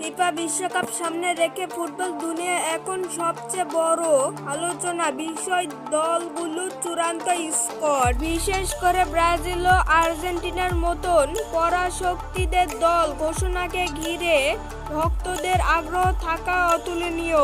FIFA বিশ্বকাপ সামনে রেখে ফুটবল দুনিয়া এখন সবচেয়ে বড় আলোচনা বিষয় দলগুলোর চূড়ান্ত স্কোয়াড। বিশেষ করে ব্রাজিল ও আর্জেন্টিনার মতন পরাশক্তিদের দল ঘোষণাকে ঘিরে ভক্তদের আগ্রহ থাকা অতুলনীয়।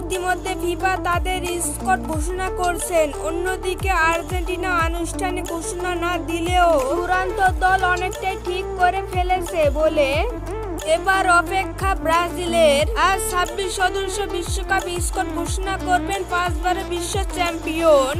ইতিমধ্যে ফিফা তাদের স্কোয়াড ঘোষণা করছেন। অন্যদিকে আর্জেন্টিনা আনুষ্ঠানিক ঘোষণা না দিলেও চূড়ান্ত দল অনেকটাই ঠিক করে ফেলেছে বলে এবার অপেক্ষা ব্রাজিলের। আর 26 সদস্য বিশ্বকাপ স্কোয়াড ঘোষণা করবেন 5 বারের বিশ্ব চ্যাম্পিয়ন।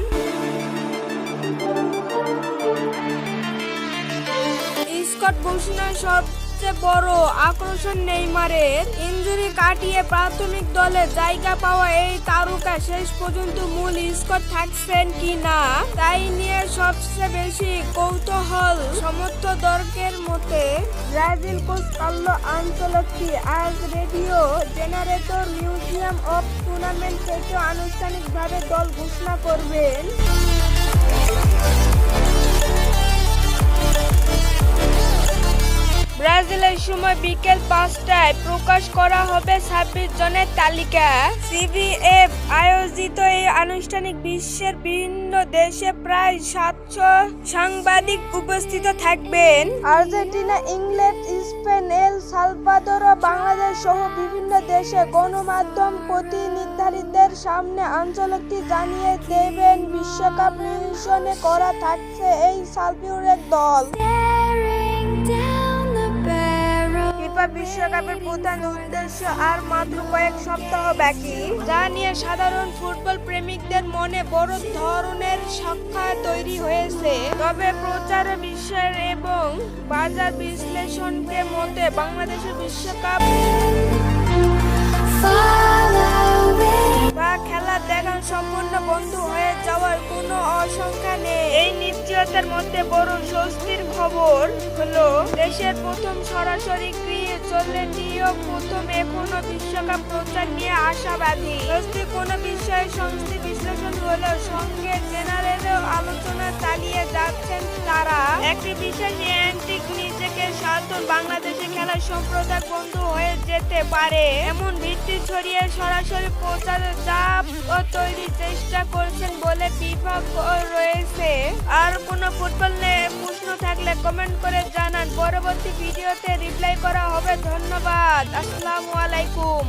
স্কোয়াড ঘোষণার সবচেয়ে বড় আকর্ষণ নেইমারের ইনজুরি কাটিয়ে প্রাথমিক দলে জায়গা পাওয়া এই তারকা শেষ পর্যন্ত মূল স্কোয়াড থাকছেন কিনা তাই নিয়ে সবচেয়ে বেশি কৌতূহল সমর্থকদের মতে। ব্রাজিল কোচ কার্লো আনচেলত্তি আজ radio generator museum of tournament থেকে আনুষ্ঠানিকভাবে দল ঘোষণা করবেন। ব্রাজিলের সময় বিকেল 5টায় প্রকাশ করা হবে 26 জনের তালিকা। সিবিএফ আয়োজিত এই আনুষ্ঠানিক বিশ্বের বিভিন্ন দেশে প্রায় 700 সাংবাদিক উপস্থিত থাকবেন। Argentina, England, Spain, El Salvador ও বাংলাদেশ সহ বিভিন্ন দেশে গণমাধ্যম প্রতিনিধিদের সামনে আঞ্চলিকটি জানিয়ে দেবেন বিশ্বকাপ মিশনে করা থাকছে এই সালফিউরের দল। ফিফা বিশ্বকাপের প্রধান উদ্দেশ্য আর মাত্র কয়েক সপ্তাহ বাকি, যা নিয়ে সাধারণ ফুটবল প্রেমিকদের মনে বড় ধরনের সংখ্যা তৈরি হয়েছে। তবে প্রচার বিশ্বের এবং বাজার বিশ্লেষণকে মতে বাংলাদেশের বিশ্বকাপ বা খেলা দেখা সম্পূর্ণ বন্ধ হয়ে যাওয়ার কোনো আশঙ্কা নেই। এই নিশ্চয়তার মধ্যে বড় স্বস্তির খবর হলো দেশের প্রথম সরাসরি চ্যানেলটিও প্রথম এখনো বিশ্বকাপ প্রচার নিয়ে আশাবাদী। স্বস্তির কোনো বিষয়ে সংস্থা বিশ্লেষণ হলেও সঙ্গে জেনারেলও আলোচনা চালিয়ে যাচ্ছেন তারা। একটি বিশেষ অ্যান্টিক নিজেকে সাধন বাংলাদেশে খেলার সম্প্রদায় বন্ধ হয়ে যেতে পারে এমন ভিত্তি ছড়িয়ে সরাসরি প্রচারের চাপ তৈরির চেষ্টা করছেন বলে বিভাগ রয়েছে। আর কোনো ফুটবল নিয়ে প্রশ্ন থাকলে কমেন্ট করে জানান, পরবর্তী ভিডিওতে রিপ্লাই করা হবে। ধন্যবাদ। আসসালামু আলাইকুম।